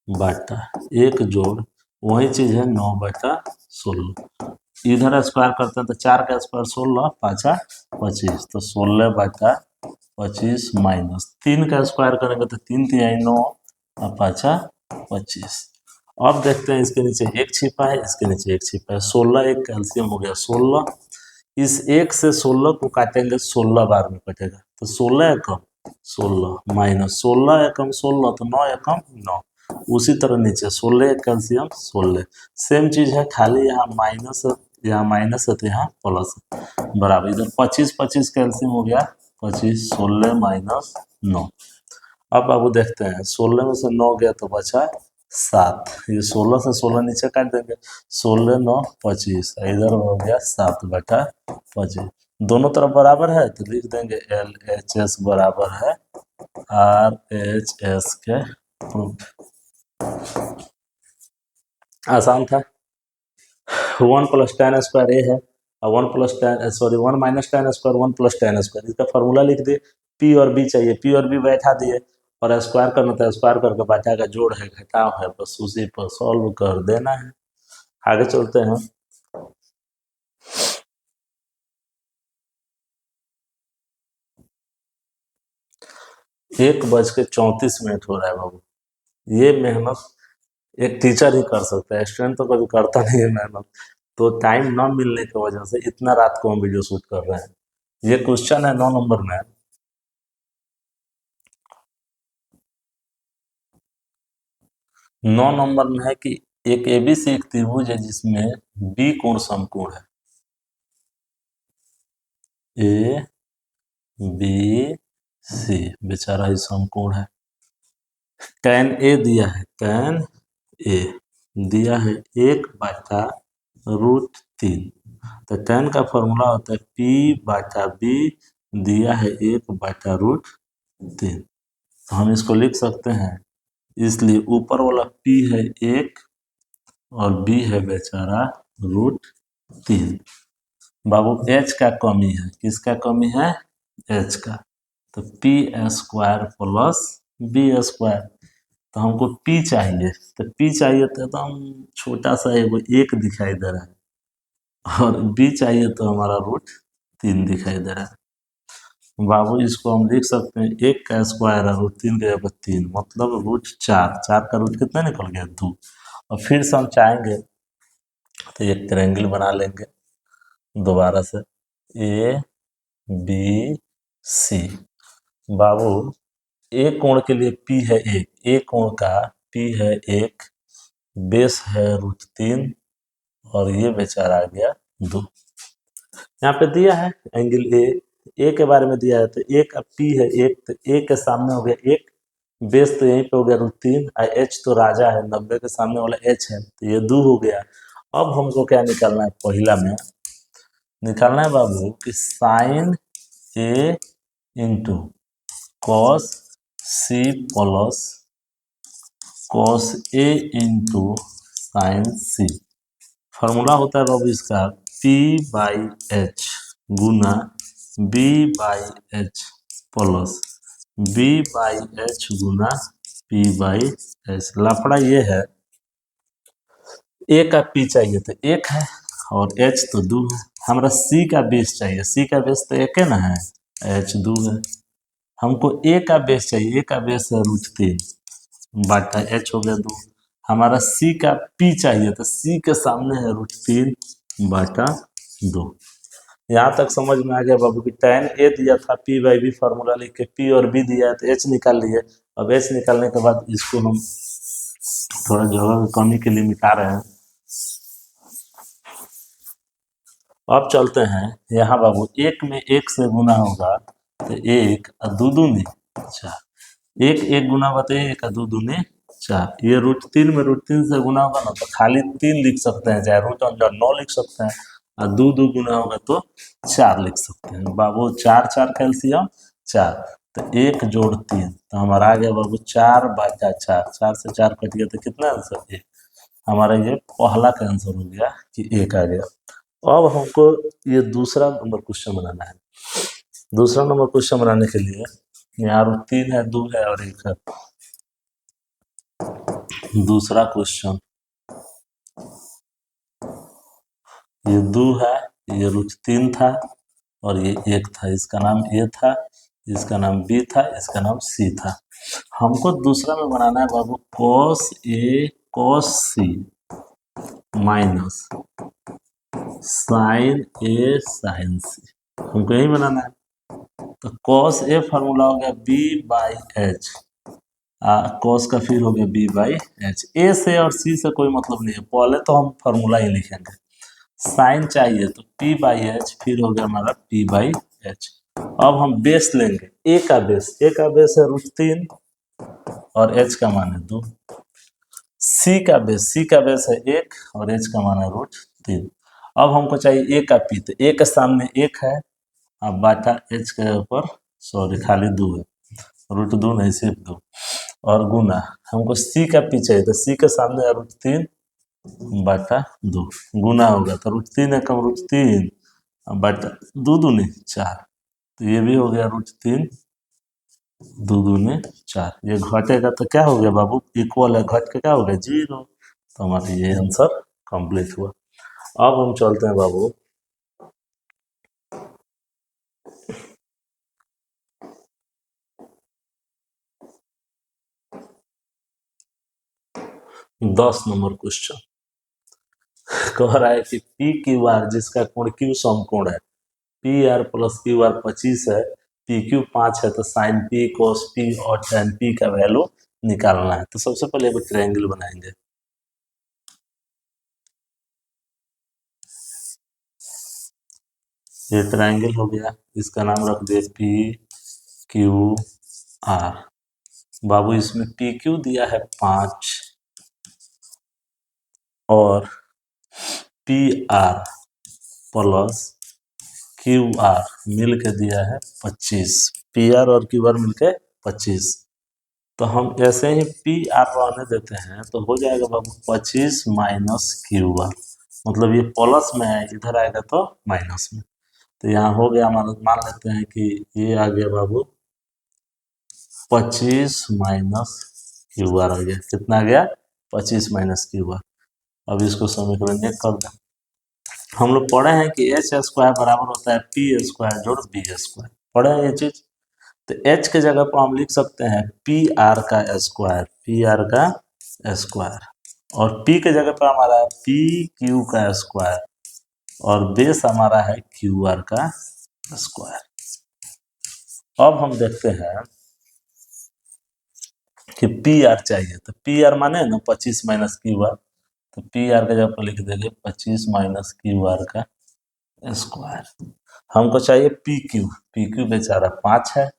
बटा 1 जोड़ वही चीज है 9/16। इधर स्क्वायर करते हैं तो 4 का स्क्वायर 16, 5 25, तो 16/25 माइनस 3 का स्क्वायर करेंगे तो 3×3 = 9 और 5 25। अब देखते हैं इसके नीचे एक छिपा है, इसके नीचे एक छिपा है। 16 एक कैल्शियम हो गया 16, इस एक से 16 को काटेंगे 16 बार में कटेगा, तो 16 एकम 16 माइनस 16 एकम 16, तो 9 एकम 9। उसी तरह नीचे 16 एक कैल्शियम 16, सेम चीज है, खाली यहाँ माइनस है तो यहाँ प्लस है बराबर। इधर 25 25 कैल्शियम हो गया 25, 16 माइनस 9। अब बाबू देखते हैं 16 में से 9 गया तो बचा 7, ये 16 से 16 नीचे काट देंगे, 16 9 25, इधर हो गया 7/25। दोनों तरफ बराबर है तो लिख देंगे LHS बराबर है RHS के रूट। आसान था। 1 + tan² a है और 1 माइनस tan², 1 + tan², इसका फॉर्मूला लिख दिए। p और b चाहिए, p और b बैठा दिए, और स्क्वायर करना था स्क्वायर करके बाटा का जोड़ है घटाव है, बस उसी पर सॉल्व कर देना है। आगे चलते हैं। 1:34 हो रहा है बाबू। ये मेहनत एक टीचर ही कर सकता है, स्टूडेंट तो कभी करता नहीं है मेहनत। तो टाइम न मिलने की वजह से इतना रात को हम वीडियो शूट कर रहे हैं। ये क्वेश्चन है 9 नंबर में। 9 नंबर में है कि एक एबीसी एक त्रिभुज है जिसमें बी कोण समकोण है। ए बी सी बेचारा ही समकोण है। tan ए दिया है, tan ए दिया है 1/√3। तो tan का फॉर्मूला होता है p/b, दिया है 1/√3। तो हम इसको लिख सकते हैं, इसलिए ऊपर वाला p है 1 और b है बेचारा √3। बाबू h का कमी है, किसका कमी है? h का। तो p² प्लस b²। तो हमको p चाहिए, तो p चाहिए तो हम छोटा सा एगो 1 दिखाई दे रहा है, और b चाहिए तो हमारा √3 दिखाई दे रहा है। बाबू इसको हम लिख सकते हैं 1 का स्क्वायर है √3 के जगह 3, मतलब √4। 4 का रूट कितना निकल गया? 2। और फिर से हम चाहेंगे तो एक ट्रायंगल बना लेंगे दोबारा से, ए बी सी। बाबू ए कोण के लिए p है 1, ए कोण का p है 1, बेस है √3, और ये बेचारा आ गया 2। यहाँ पे दिया है एंगल ए के बारे में दिया है, तो ए का p है 1, तो ए के सामने हो गया 1, बेस तो यहीं पे हो गया √3, और h तो राजा है, 90 के सामने वाला h है, तो ये 2 हो गया। अब हमको क्या निकालना है? पहला में निकालना है बाबू कि sine A into cos C plus cos A into sine C. Formula होता है बाबू इसका p/h गुना b/h प्लस b/h गुना p/h। लफड़ा ये है, ए का p चाहिए तो 1 है, और h तो 2 है। हमारा c का बेस चाहिए, c का बेस तो 1 है ना, है, h 2 है। हमको a का बेस चाहिए, a का बेस है √3 बटा h हो गया 2। हमारा c का p चाहिए, तो c के सामने है √3 बटा 2। यहाँ तक समझ में आ गया बाबू कि tan a दिया था, p/b फार्मूला लिख के p और b दिया है तो h निकाल लिए। अब h निकालने के बाद इसको हम थोड़ा जगह की कमी के लिए मिटा रहे हैं। अब चलते हैं यहाँ बाबू, 1 में 1 से गुना होगा तो 1 और 2 दूनी 4, 1 1 गुना होगा तो 1 और 2 दूनी 4। ये √3 में √3 से गुना होगा ना तो खाली 3 लिख सकते हैं, चाहे रूट अंडर 9 लिख सकते हैं, और 2 2 गुना होगा तो 4 लिख सकते हैं। बाबू 4 4 कैल्सियम 4, तो 1 जोड़ 3, तो हमारा आ गया बाबू 4/4। 4 से 4 कट गया तो कितना आंसर? 1। हमारा ये पहला का आंसर हो गया कि 1 आ गया। अब हमको ये दूसरा नंबर क्वेश्चन बनाना है। दूसरा नंबर क्वेश्चन बनाने के लिए यहाँ √3 है, 2 है और 1 है। दूसरा क्वेश्चन, ये 2 है, ये √3 था, और ये 1 था। इसका नाम ए था, इसका नाम बी था, इसका नाम सी था। हमको दूसरा में बनाना है बाबू cos ए cos सी माइनस साइन ए साइन सी। हमको यही बनाना है। तो cos ए फार्मूला हो गया b/h, cos का फिर हो गया b/h। ए से और सी से कोई मतलब नहीं है, पहले तो हम फार्मूला ही लिखेंगे। साइन चाहिए तो p/h, फिर हो गया हमारा p/h। अब हम बेस लेंगे, ए का बेस है √3 और h का मान है 2। सी का बेस है 1 और h का मान है √3। अब हमको चाहिए ए का p, तो ए के सामने 1 है, अब बाटा h के ऊपर सॉरी खाली 2 है, √2 नहीं सिर्फ 2, और गुना हमको c का p चाहिए, तो c के सामने है √3 बटा 2, गुना होगा तो √3 है कम √3 बटा 2 दूनी 4, तो ये भी हो गया √3 2 दूनी 4। ये घटेगा तो क्या हो गया बाबू? इक्वल है, घट के क्या हो गया? 0। तो हमारा ये आंसर कंप्लीट हुआ। अब हम चलते हैं बाबू दस नंबर क्वेश्चन। कह रहा है कि पी क्यू आर जिसका कोण क्यू समकोण है, P R plus Q are 25 है, पी क्यू 5 है, तो साइन पी cos पी और tan पी का वैल्यू निकालना है। तो सबसे पहले एक ट्रायंगल बनाएंगे। ये ट्रायंगल हो गया, इसका नाम रख दिए पी क्यू आर। बाबू इसमें पी क्यू दिया है 5 और P R plus Q R मिल के दिया है 25। पी आर और क्यू आर मिल के 25। तो हम ऐसे ही पी आर रहने देते हैं तो हो जाएगा बाबू 25 माइनस क्यू आर। मतलब ये प्लस में है, इधर आएगा तो माइनस में। तो यहाँ हो गया हमारा, मान लेते हैं कि ये आ गया बाबू 25 माइनस क्यू आर आ गया। कितना आ गया? 25 माइनस क्यू आर। अब इसको समीकरण एक कर दें। हम लोग पढ़े हैं कि एच स्क्वायर बराबर होता है पी स्क्वायर जोड़ बी स्क्वायर। पढ़े हैं ये चीज। तो एच के जगह पर हम लिख सकते हैं पी आर का स्क्वायर, पी आर का स्क्वायर। और पी के जगह पर हमारा है पी क्यू का स्क्वायर और बेस हमारा है क्यू आर का स्क्वायर। अब हम देखते हैं कि पी आर चाहिए। तो पी आर माने ना 25 माइनस क्यू आर। तो पी आर के जगह पर लिख देंगे 25 माइनस क्यू आर का स्क्वायर। हमको चाहिए पी क्यू। पी क्यू बेचारा 5 है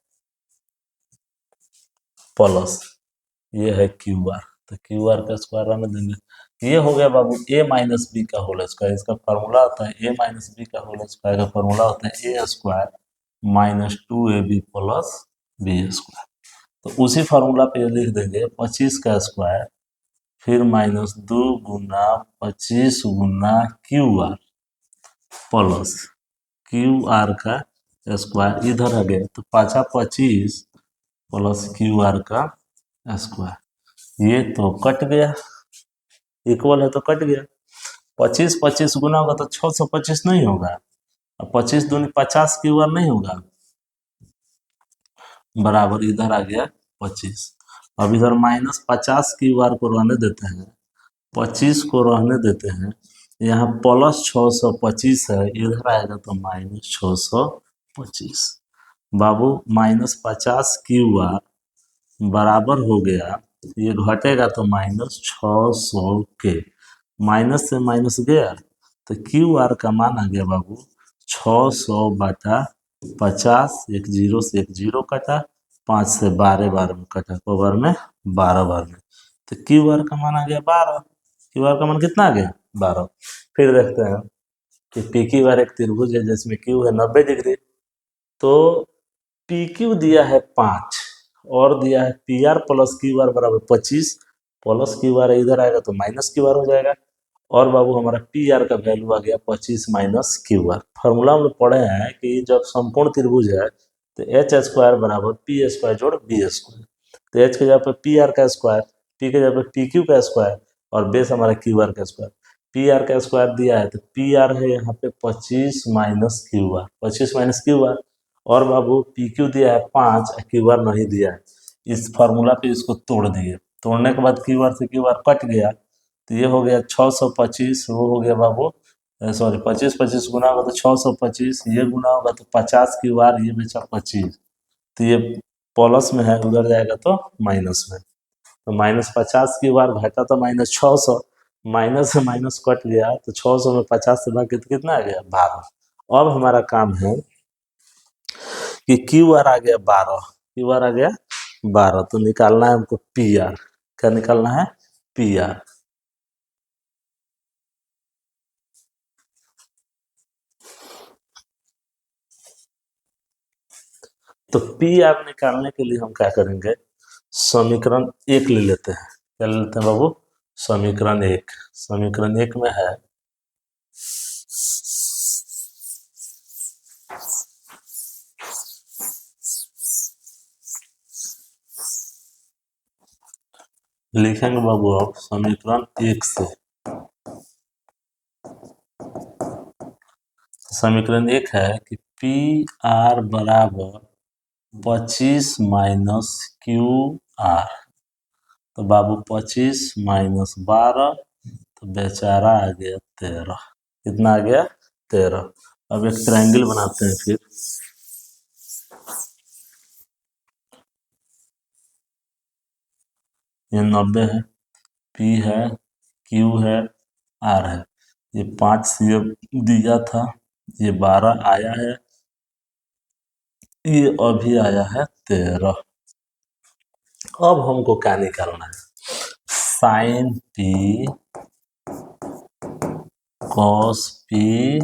प्लस ये है क्यू आर। तो क्यू आर का स्क्वायर आने देंगे। ये हो गया बाबू ए माइनस बी का होल स्क्वायर। इसका फॉर्मूला होता है ए माइनस बी का होल स्क्वायर का फॉर्मूला होता है A square minus 2ab plus B square. तो उसी फार्मूला पे लिख देंगे 25 का स्क्वायर फिर माइनस 2 गुना 25 गुना Q R plus Q R का स्क्वायर इधर आ गया। तो 25 प्लस क्यू आर का स्क्वायर। ये तो कट गया, इक्वल है तो कट गया। 25 25 गुना होगा तो 625 नहीं होगा। अब 25 दूनी 50 क्यू आर नहीं होगा, बराबर इधर आ गया 25। अब इधर माइनस 50 क्यू आर को रहने देते हैं, 25 को रहने देते हैं। यहाँ प्लस 625 है, इधर आएगा तो माइनस 625। बाबू माइनस 50 क्यू आर बराबर हो गया, ये घटेगा तो माइनस 600 के। माइनस से माइनस गया तो क्यू आर का मान आ गया बाबू 600 बटा 50। एक जीरो से एक जीरो कटा, 5 से 12 बार में कटा, ओवर में 12 बार में। तो क्यू आर का मान आ गया 12। क्यू आर का मान कितना आ गया? 12। फिर देखते हैं कि पी क्यू आर एक त्रिभुज है जिसमें क्यू है 90 डिग्री। तो पी क्यू दिया है 5 और दिया है P R plus Q are बराबर 25। प्लस क्यू आर इधर आएगा तो माइनस क्यू आर हो जाएगा। और बाबू हमारा पी आर का वैल्यू आ गया 25 माइनस क्यू आर। फॉर्मूला हम लोग पढ़े हैं कि जब संपूर्ण त्रिभुज है तो एच स्क्वायर बराबर पी स्क्वायर जोड़ बी स्क्वायर। तो एच के जगह पर पी आर का स्क्वायर, पी के जगह पर पी क्यू का स्क्वायर और बेस हमारा क्यू आर का स्क्वायर। पी आर का स्क्वायर दिया है तो पी आर है यहाँ पे 25 minus Q R, 25 minus Q R. और बाबू पी क्यू दिया है 5, क्यू आर नहीं दिया है। इस फार्मूला पे इसको तोड़ दिए, तोड़ने के बाद क्यू आर से क्यू आर कट गया। तो ये हो गया 625, वो हो गया बाबू सॉरी 25 25 गुना होगा तो 625, ये गुना होगा तो 50 क्यू आर, ये बेचा 25। तो ये प्लस में है, उधर जाएगा तो माइनस में। तो माइनस 50 क्यू आर घटा तो माइनस 600, माइनस से माइनस कट गया तो 600 में 50 से भाग कितना आ गया? 12। अब हमारा काम है कि क्यू आर आ गया 12, क्यू आर आ गया 12, तो निकालना है हमको पी आर। क्या निकालना है? P R. तो पी आर निकालने के लिए हम क्या करेंगे, समीकरण एक ले लेते हैं। क्या ले लेते हैं बाबू? समीकरण एक। समीकरण एक में है लिखेंगे बाबू अब समीकरण एक से। समीकरण एक है कि पी आर बराबर 25 माइनस क्यू आर। तो बाबू 25 माइनस 12, तो बेचारा आ गया 13। कितना आ गया? 13। अब एक ट्रायंगल बनाते हैं फिर। ये 90 है, पी है, क्यू है, आर है। ये 5 सी दिया था, ये 12 आया है, ये अभी आया है 13। अब हमको क्या निकालना है? Sine P cos P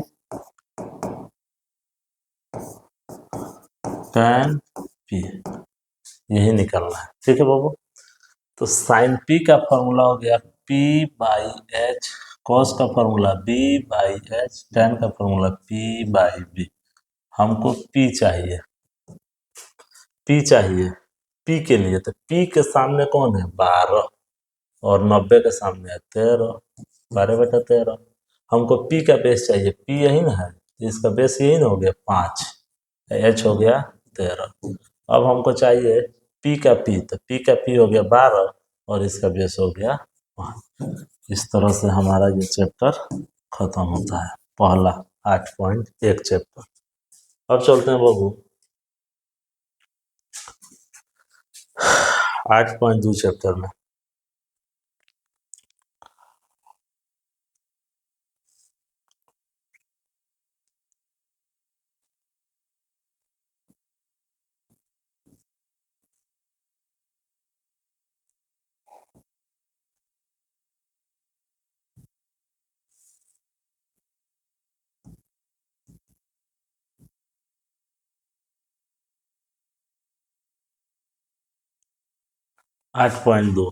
tan P, यही निकालना है। ठीक है बाबू, तो साइन पी का फॉर्मूला हो गया पी बाई एच, कॉस का formula B by H, tan का फॉर्मूला पी बाई बी। हमको पी चाहिए, पी चाहिए। पी के लिए तो पी के सामने कौन है? 12, और 90 के सामने है 13, 12/13। हमको पी का बेस चाहिए, पी यही ना है, इसका बेस यही ना हो गया 5, एच हो गया 13। अब हमको चाहिए पी का पी, तो पी का पी हो गया 12 और इसका बेस हो गया 5। इस तरह से हमारा ये चैप्टर खत्म होता है, पहला 8.1 चैप्टर। अब चलते हैं बाबू 8.2 चैप्टर में। 8.2